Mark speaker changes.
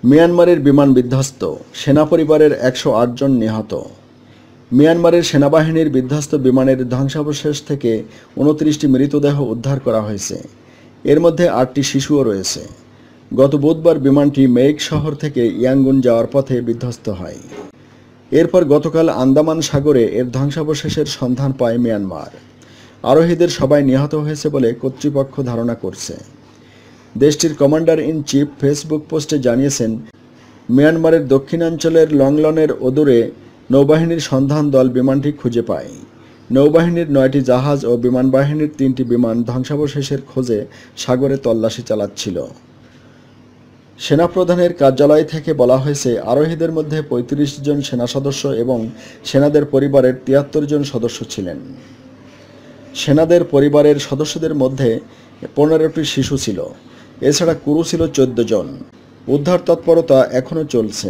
Speaker 1: মিয়ানমারের বিমান বিধ্বস্ত, সেনা পরিবারের ১০৮ জন নিহত। মিয়ানমারের সেনাবাহিনীর বিধ্বস্ত বিমানের ধ্বংসাবশেষ থেকে ২৯টি মৃতদেহ উদ্ধার করা হয়েছে। এর মধ্যে ৮টি শিশুও রয়েছে। গত বুধবার বিমানটি মেইক শহর থেকে ইয়াঙ্গুন যাওয়ার পথে বিধ্বস্ত হয়। এরপর গতকাল আন্দামান সাগরে এর ধ্বংসাবশেষের সন্ধান পায় মিয়ানমার। আরোহীদের সবাই নিহত হয়েছে বলে কর্তৃপক্ষ ধারণা করছে। দেশটির কমান্ডার ইন চিফ ফেসবুক পোস্টে জানিয়েছেন, মিয়ানমারের দক্ষিণাঞ্চলের লংলনের অদূরে নৌবাহিনীর সন্ধান দল বিমানটি খুঁজে পায়। নৌবাহিনীর ৯টি জাহাজ ও বিমান বাহিনীর ৩টি বিমান ধ্বংসাবশেষের খোঁজে সাগরে তল্লাশি চালাচ্ছিল। সেনাপ্রধানের কার্যালয় থেকে বলা হয়েছে, আরোহীদের মধ্যে ৩৫ জন সেনা সদস্য এবং সেনাদের পরিবারের ৭৩ জন সদস্য ছিলেন। সেনাদের পরিবারের সদস্যদের মধ্যে ১৫টি শিশু ছিল। এছাড়া ক্রু ছিল ১৪ জন। উদ্ধার তৎপরতা এখনও চলছে।